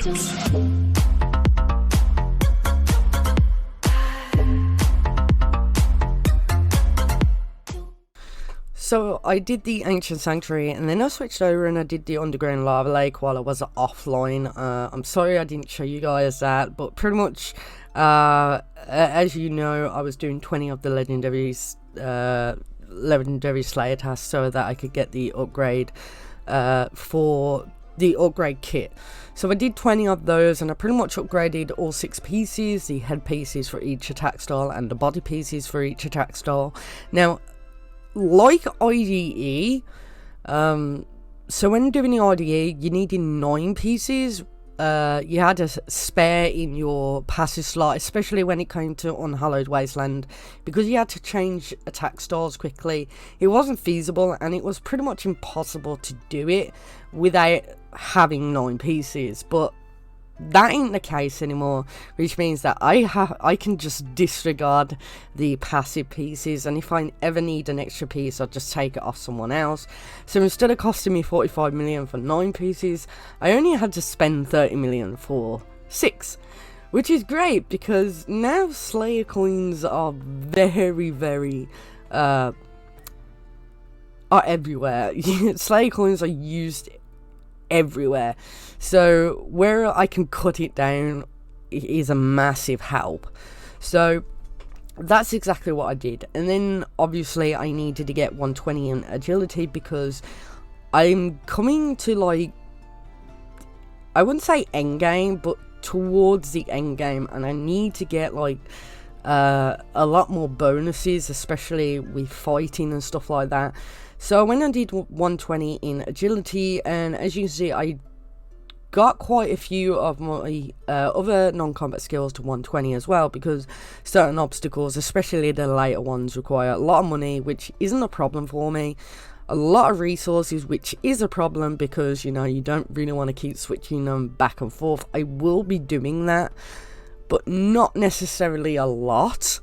So I did the Ancient Sanctuary, and then I switched over and I did the Underground Lava Lake while I was offline. I'm sorry I didn't show you guys that, but pretty much, as you know, I was doing 20 of the legendary Slayer tasks so that I could get the upgrade for the upgrade kit. So I did 20 of those, and I pretty much upgraded all 6 pieces, the head pieces for each attack style and the body pieces for each attack style. Now, like IDE, so when doing the IDE, you needed 9 pieces. You had a spare in your passive slot, especially when it came to Unhallowed Wasteland, because you had to change attack styles quickly. It wasn't feasible, and it was pretty much impossible to do it without having 9 pieces. But that ain't the case anymore, which means that I can just disregard the passive pieces, and if I ever need an extra piece, I'll just take it off someone else. So instead of costing me 45 million for 9 pieces, I only had to spend 30 million for 6, which is great, because now Slayer coins are very are everywhere. Slayer coins are used everywhere, so where I can cut it down is a massive help. So that's exactly what I did. And then obviously I needed to get 120 in agility, because I'm coming to, like, I wouldn't say end game, but towards the end game, and I need to get like a lot more bonuses, especially with fighting and stuff like that. So when I did 120 in agility, and as you can see, I got quite a few of my other non-combat skills to 120 as well, because certain obstacles, especially the later ones, require a lot of money, which isn't a problem for me. A lot of resources, which is a problem, because, you know, you don't really want to keep switching them back and forth. I will be doing that, but not necessarily a lot.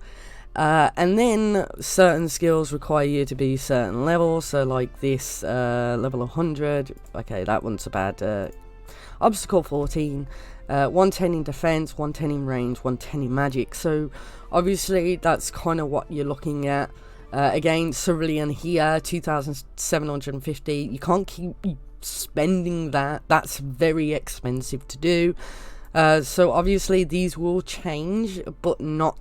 And then certain skills require you to be certain levels, so like this level 100, okay, that one's a bad obstacle 14, 110 in defense, 110 in range, 110 in magic. So obviously that's kind of what you're looking at. Again, Cerulean here, 2,750. You can't keep spending that. That's very expensive to do. So obviously these will change, but not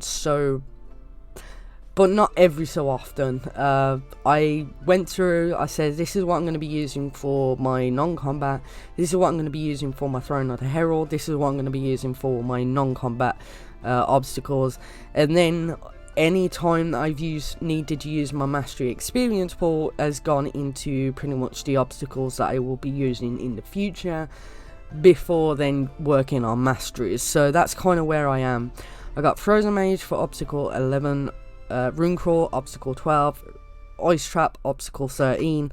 every so often. I went through, I said, this is what I'm going to be using for my non-combat, this is what I'm going to be using for my Throne of the Herald, this is what I'm going to be using for my non-combat obstacles, and then any time that I've needed to use my Mastery Experience pool has gone into pretty much the obstacles that I will be using in the future, before then working on Masteries. So that's kind of where I am. I got Frozen Mage for obstacle 11, Rune Crawl, obstacle 12, Ice Trap, obstacle 13,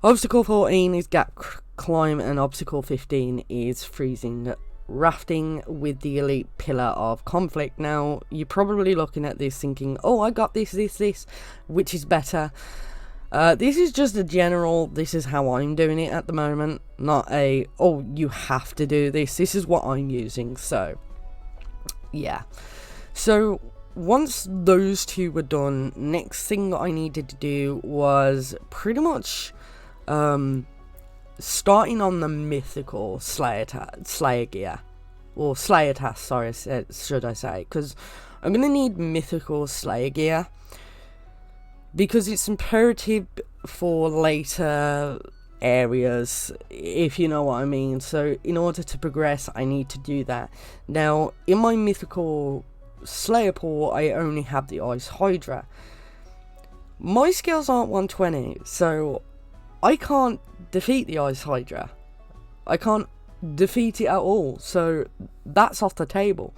obstacle 14 is Gap Climb, and obstacle 15 is Freezing Rafting with the Elite Pillar of Conflict. Now, you're probably looking at this thinking, oh, I got this, which is better. This is just a general, this is how I'm doing it at the moment, not a, oh, you have to do this. This is what I'm using, so, yeah. So, once those two were done, next thing that I needed to do was pretty much starting on the mythical Slayer gear, or Slayer task, sorry, should I say, because I'm going to need mythical Slayer gear, because it's imperative for later areas, if you know what I mean. So in order to progress, I need to do that. Now, in my mythical Slayer pool, I only have the Ice Hydra. My skills aren't 120, so I can't defeat the Ice Hydra. I can't defeat it at all, so that's off the table.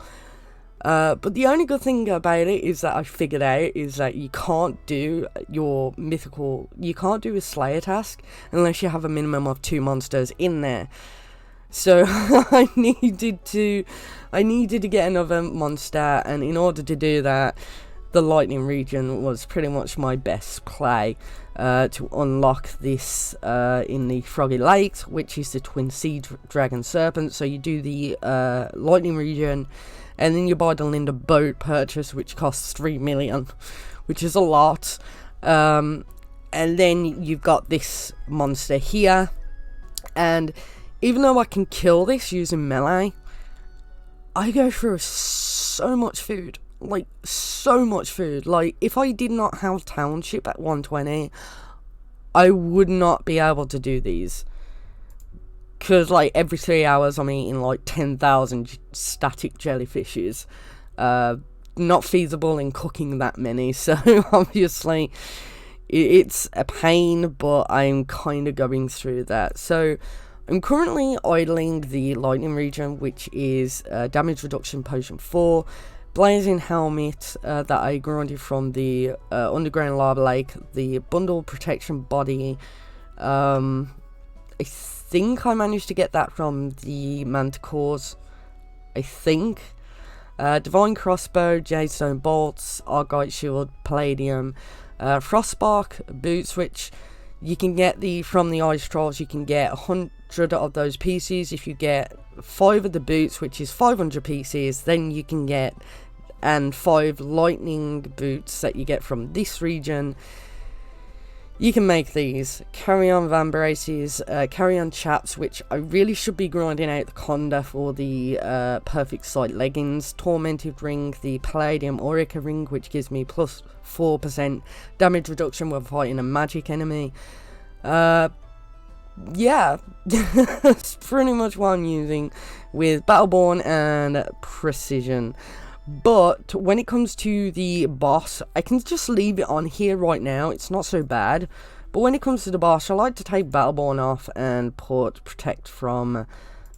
But the only good thing about it is that I figured out is that you can't do your mythical, you can't do a Slayer task unless you have a minimum of 2 monsters in there. So I needed to get another monster, and in order to do that, the lightning region was pretty much my best play to unlock this in the Froggy Lakes, which is the Twin Sea Dragon Serpent. So you do the lightning region, and then you buy the Linda boat purchase, which costs 3 million, which is a lot. And then you've got this monster here, and even though I can kill this using melee, I go through so much food. Like, so much food. Like, if I did not have Township at 120, I would not be able to do these. Because, like, every 3 hours I'm eating, like, 10,000 static jellyfishes. Not feasible in cooking that many, so obviously it's a pain, but I'm kind of going through that. So I'm currently idling the lightning region, which is damage reduction potion 4, blazing helmet that I grinded from the underground lava lake, the bundle protection body. I think I managed to get that from the manticores, I think. Divine crossbow, jadestone bolts, argite shield, palladium, frostbark boots, which you can get from the ice trolls. You can get 100 of those pieces. If you get 5 of the boots, which is 500 pieces, then you can get 5 lightning boots that you get from this region. You can make these. Carry-on vambraces, carry-on chaps, which I really should be grinding out the Conda for the perfect sight leggings. Tormented ring, the Palladium Aurica ring, which gives me plus 4% damage reduction when fighting a magic enemy. Yeah, that's pretty much what I'm using with Battleborn and Precision. But when it comes to the boss, I can just leave it on here right now. It's not so bad. But when it comes to the boss, I like to take Battleborn off and put Protect from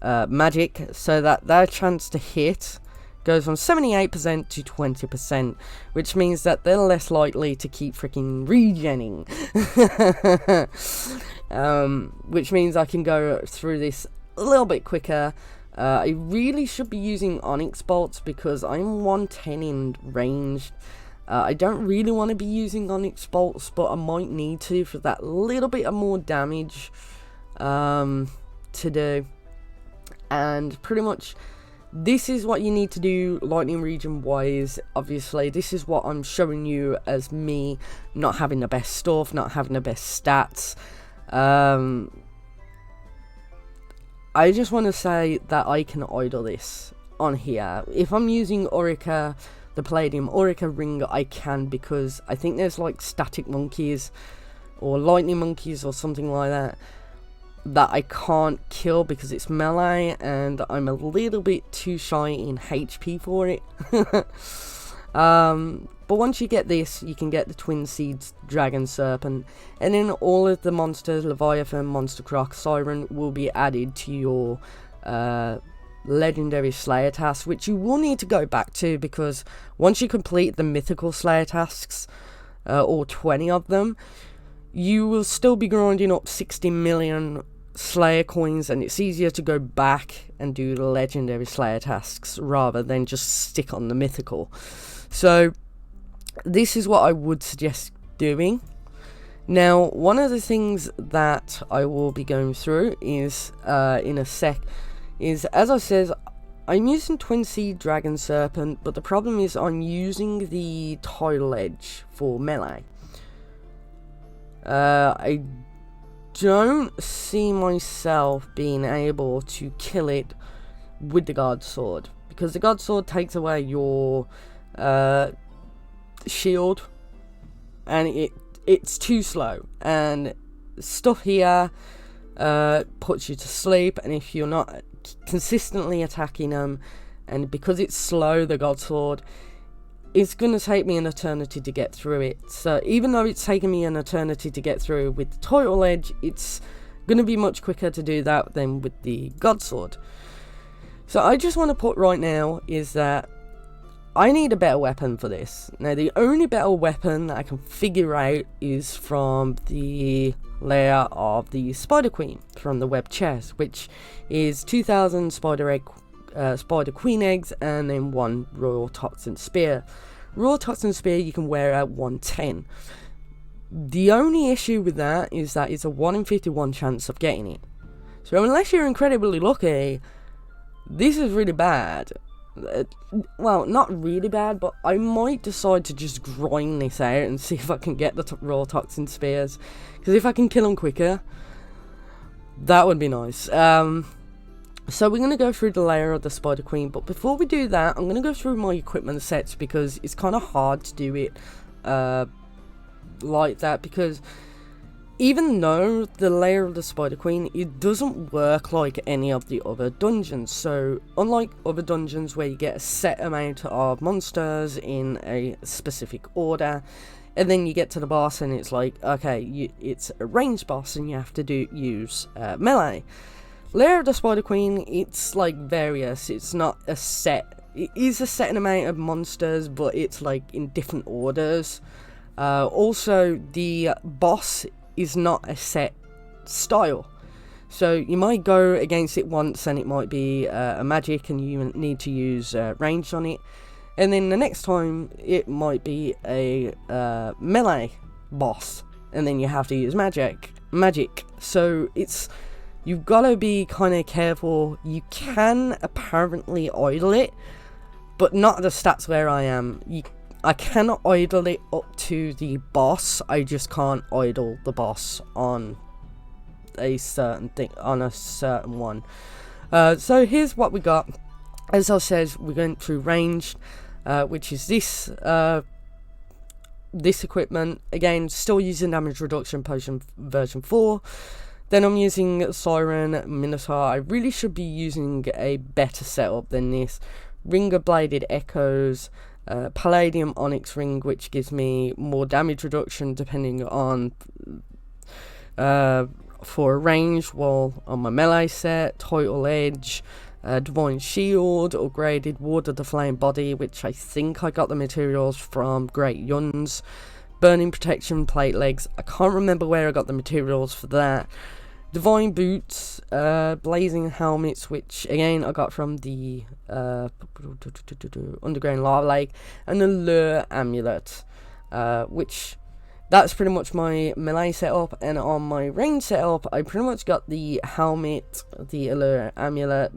Magic, so that their chance to hit goes from 78% to 20%, which means that they're less likely to keep freaking regenning. Which means I can go through this a little bit quicker. I really should be using Onyx bolts because I'm 110 in range. I don't really want to be using Onyx bolts, but I might need to for that little bit of more damage to do. And pretty much this is what you need to do lightning region wise. Obviously this is what I'm showing you as me not having the best stuff, not having the best stats. I just want to say that I can idle this on here. If I'm using Aurica, the Palladium Aurica ring, I can, because I think there's like static monkeys or lightning monkeys or something like that I can't kill because it's melee, and I'm a little bit too shy in HP for it. But once you get this, you can get the Twin Seeds Dragon Serpent, and then all of the monsters, Leviathan, Monster Croc, Siren, will be added to your Legendary Slayer tasks, which you will need to go back to, because once you complete the Mythical Slayer tasks, or 20 of them, you will still be grinding up 60 million Slayer coins, and it's easier to go back and do the Legendary Slayer tasks rather than just stick on the Mythical. So this is what I would suggest doing. Now, one of the things that I will be going through is, in a sec, is, as I said, I'm using Twin Sea Dragon Serpent, but the problem is I'm using the Tidal Edge for melee. I don't see myself being able to kill it with the God Sword, because the God Sword takes away your shield, and it's too slow, and stuff here puts you to sleep, and if you're not consistently attacking them, and because it's slow, the God Sword, it's gonna take me an eternity to get through it. So even though it's taken me an eternity to get through with the Tidal Edge, it's gonna be much quicker to do that than with the God Sword. So I just want to put right now is that I need a better weapon for this. Now, the only better weapon that I can figure out is from the layer of the Spider Queen from the web chest, which is 2,000 spider queen eggs and then 1 royal toxin spear. Raw Toxin Spear you can wear at 110. The only issue with that is that it's a 1 in 51 chance of getting it. So unless you're incredibly lucky, this is really bad. Well, not really bad, but I might decide to just grind this out and see if I can get the Raw Toxin Spears. Because if I can kill them quicker, that would be nice. So we're going to go through the layer of the Spider Queen, but before we do that, I'm going to go through my equipment sets, because it's kind of hard to do it like that, because even though the layer of the Spider Queen, it doesn't work like any of the other dungeons. So unlike other dungeons where you get a set amount of monsters in a specific order, and then you get to the boss and it's like, okay, it's a ranged boss and you have to use melee. Layer of the Spider Queen, it's like various. It's not a set. It is a set amount of monsters, but it's like in different orders. Also, the boss is not a set style, so you might go against it once and it might be a magic and you need to use range on it, and then the next time it might be a melee boss and then you have to use magic. So you've got to be kind of careful. You can apparently idle it, but not the stats where I am. I cannot idle it up to the boss. I just can't idle the boss on a certain thing, on a certain one. So here's what we got. As I said, we're going through ranged, which is this equipment. Again, still using damage reduction potion version 4. Then I'm using Siren Minotaur. I really should be using a better setup than this. Ring of Bladed Echoes. Palladium Onyx Ring, which gives me more damage reduction depending on for a range, while on my melee set, Total Edge, Divine Shield, upgraded Ward of the Flame Body, which I think I got the materials from Great Yuns, Burning Protection Plate Legs, I can't remember where I got the materials for that, Divine Boots, Blazing Helmets, which again I got from the Underground Lava Lake, and the Lure Amulet, which that's pretty much my melee setup. And on my range setup, I pretty much got the helmet, the Allure Amulet,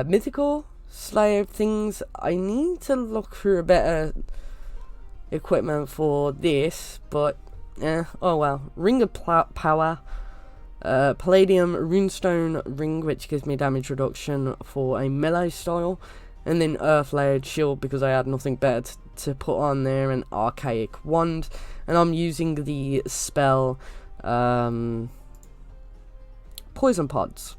mythical Slayer things. I need to look for a better equipment for this, but oh well. Ring of Power. Palladium Runestone Ring, which gives me damage reduction for a melee style, and then Earth Layered Shield because I had nothing better to put on there, an Archaic Wand, and I'm using the spell Poison Pods,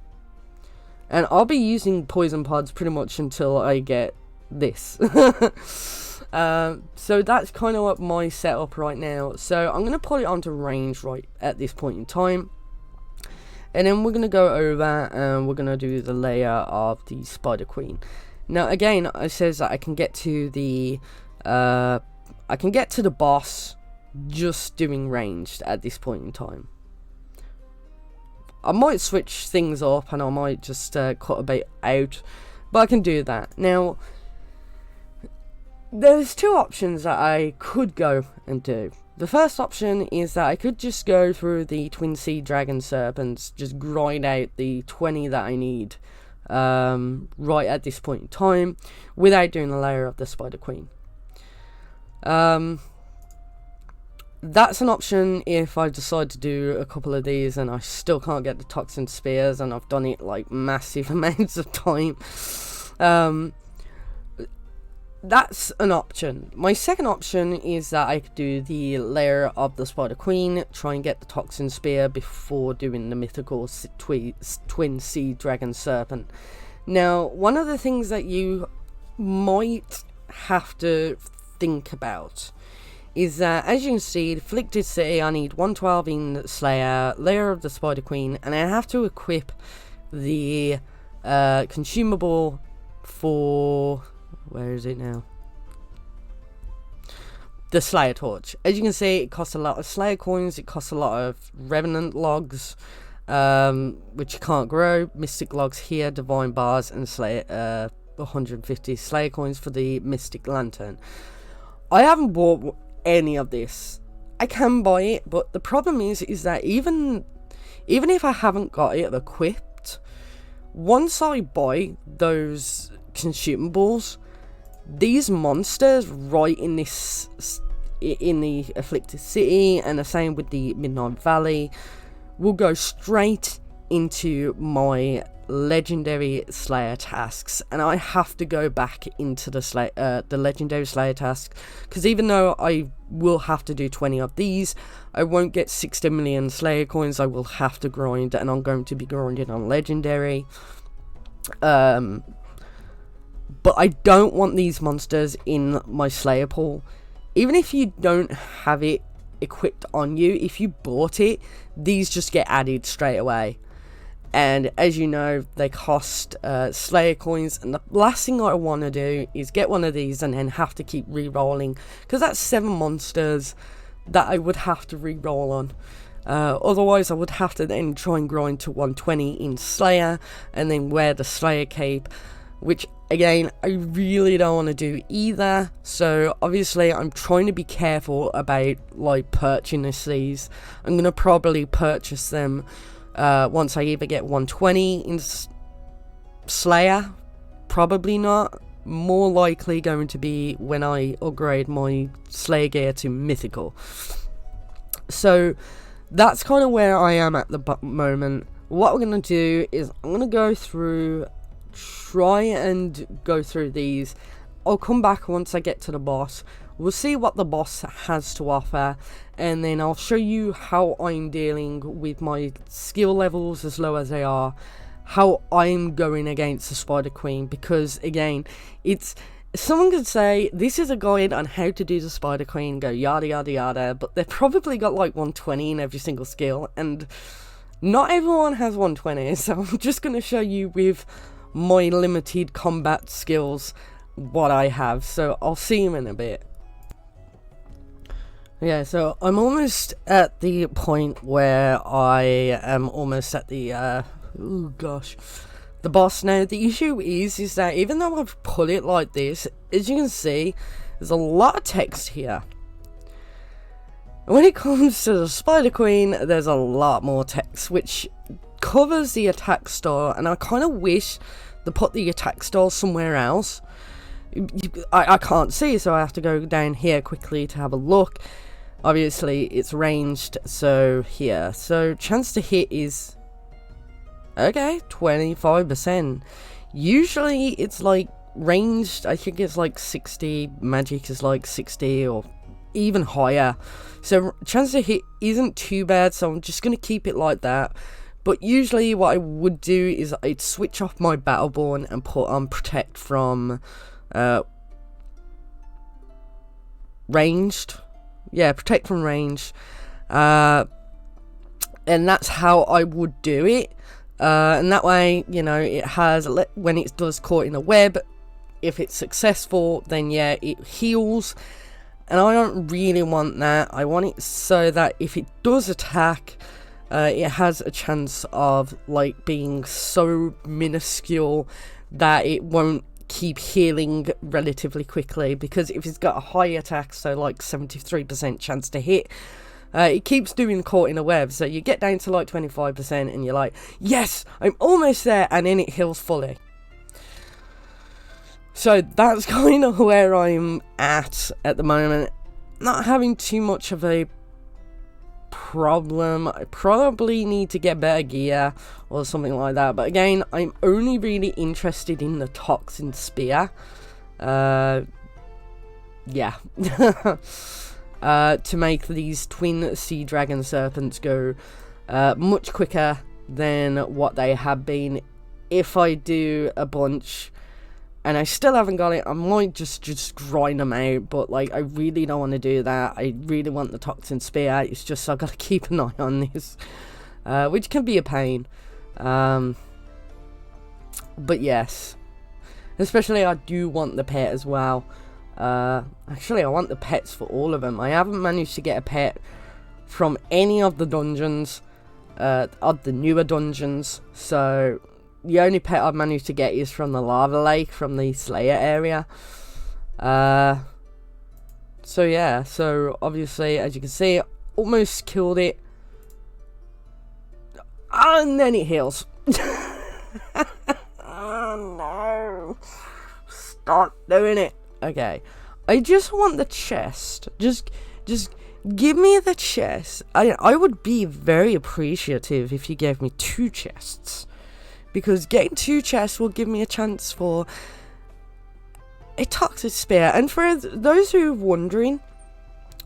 and I'll be using Poison Pods pretty much until I get this. So that's kind of what my setup right now. So I'm going to put it onto range right at this point in time. And then we're going to go over and we're going to do the layer of the Spider Queen. Now again, it says that I can get to the boss just doing ranged at this point in time. I might switch things up and I might just cut a bit out, but I can do that. Now, there's two options that I could go and do. The first option is that I could just go through the Twin Sea Dragon Serpents, just grind out the 20 that I need right at this point in time, without doing the layer of the Spider Queen. That's an option if I decide to do a couple of these and I still can't get the Toxin Spears and I've done it like massive amounts of time. That's an option. My second option is that I could do the layer of the Spider Queen, try and get the Toxin Spear before doing the mythical Twin Sea Dragon Serpent. Now, one of the things that you might have to think about is that, as you can see, Afflicted City, I need 112 in Slayer, layer of the Spider Queen, and I have to equip the consumable for... where is it now? The Slayer Torch. As you can see, it costs a lot of Slayer coins, it costs a lot of Revenant logs, which you can't grow, Mystic logs here, Divine bars, and Slayer, 150 Slayer coins for the Mystic Lantern. I haven't bought any of this. I can buy it, but the problem is that even if I haven't got it equipped, once I buy those consumables, these monsters right in the Afflicted City, and the same with the Midnight Valley, will go straight into my legendary Slayer tasks, and I have to go back into the legendary Slayer tasks, because even though I will have to do 20 of these, I won't get 60 million Slayer coins. I will have to grind, and I'm going to be grinding on legendary. But I don't want these monsters in my Slayer pool. Even if you don't have it equipped on you, if you bought it, these just get added straight away. And as you know, they cost Slayer coins, and the last thing I want to do is get one of these and then have to keep re-rolling, because that's 7 monsters that I would have to re-roll on. Otherwise I would have to then try and grind to 120 in Slayer, and then wear the Slayer cape, which again, I really don't want to do either. So obviously I'm trying to be careful about like purchasing these. I'm going to probably purchase them once I either get 120 in Slayer, probably not. More likely going to be when I upgrade my Slayer gear to Mythical. So that's kind of where I am at the moment. What we're going to do is I'm going to go through, try and go through these. I'll come back once I get to the boss. We'll see what the boss has to offer, and then I'll show you how I'm dealing with my skill levels as low as they are, how I'm going against the Spider Queen, because again, it's, someone could say this is a guide on how to do the Spider Queen, go yada yada yada, but they've probably got like 120 in every single skill, and not everyone has 120, so I'm just going to show you with my limited combat skills what I have. So I'll see you in a bit. Yeah, so I'm almost at the point where I am almost at the oh gosh, the boss now. The issue is that even though I've put it like this, as you can see, there's a lot of text here. When it comes to the Spider Queen, there's a lot more text, which covers the attack style, and I kind of wish they put the attack style somewhere else. I can't see, so I have to go down here quickly to have a look. Obviously, it's ranged, so here. So, chance to hit is, okay, 25%. Usually, it's like ranged, I think it's like 60, magic is like 60, or even higher. So, chance to hit isn't too bad, so I'm just going to keep it like that. But usually, what I would do is I'd switch off my Battleborn and put on Protect from ranged. Yeah, Protect from range. And that's how I would do it. And that way, you know, it has, when it does Caught in a Web, if it's successful, then yeah, it heals. And I don't really want that. I want it so that if it does attack, it has a chance of like being so minuscule that it won't keep healing relatively quickly, because if it's got a high attack, so like 73% chance to hit, it keeps doing Caught in a Web, so you get down to like 25% and you're like, yes, I'm almost there, and then it heals fully. So that's kind of where I'm at the moment. Not having too much of a problem. I probably need to get better gear or something like that, but again, I'm only really interested in the Toxin Spear. Yeah. To make these twin sea dragon serpents go much quicker than what they have been. If I do a bunch and I still haven't got it, I might just grind them out, but like, I really don't want to do that. I really want the Toxin Spear. It's just I've got to keep an eye on this, which can be a pain. But yes, especially I do want the pet as well. Actually, I want the pets for all of them. I haven't managed to get a pet from any of the dungeons, of the newer dungeons, so the only pet I've managed to get is from the lava lake, from the Slayer area. So yeah, so obviously, as you can see, almost killed it. And then it heals. Oh no. Stop doing it. Okay. I just want the chest. Just give me the chest. I would be very appreciative if you gave me 2 chests. Because getting 2 chests will give me a chance for a toxic spear. And for those who are wondering,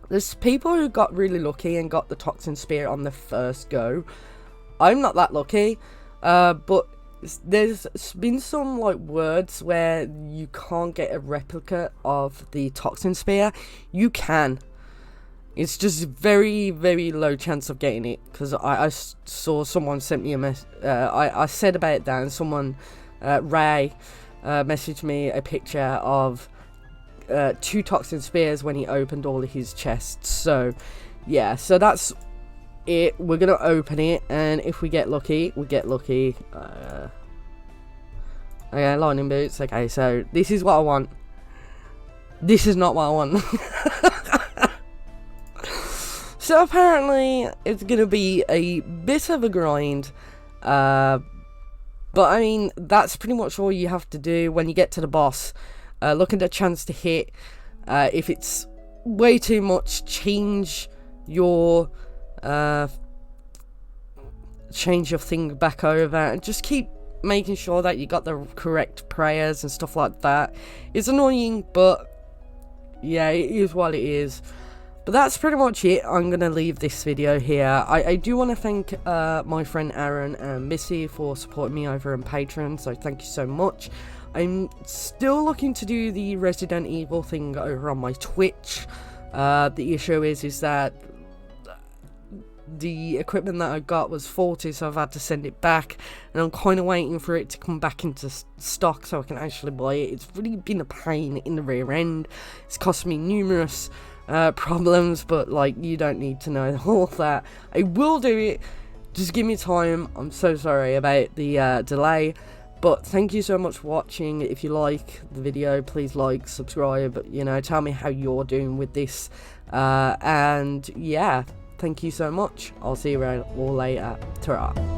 there's people who got really lucky and got the toxin spear on the first go. I'm not that lucky, but there's been some like words where you can't get a replica of the toxin spear. You can. It's just very, very low chance of getting it, because I saw someone sent me a I said about that, and someone, Ray, messaged me a picture of 2 toxin spears when he opened all of his chests. So yeah, so that's it. We're gonna open it, and if we get lucky, we get lucky. Okay, lightning boots. Okay, so this is what I want. This is not what I want. So apparently it's gonna be a bit of a grind, but I mean, that's pretty much all you have to do when you get to the boss. Look at the chance to hit. If it's way too much, change your thing back over, and just keep making sure that you got the correct prayers and stuff like that. It's annoying, but yeah, it is what it is. But that's pretty much it. I'm going to leave this video here. I do want to thank my friend Aaron and Missy for supporting me over on Patreon, so thank you so much. I'm still looking to do the Resident Evil thing over on my Twitch. The issue is that the equipment that I got was faulty, so I've had to send it back, and I'm kind of waiting for it to come back into stock so I can actually buy it. It's really been a pain in the rear end. It's cost me numerous problems, but like, you don't need to know all that. I will do it, just give me time. I'm so sorry about the delay, but thank you so much for watching. If you like the video, please like, subscribe, you know, tell me how you're doing with this, and yeah, thank you so much. I'll see you around all later. Ta-ra.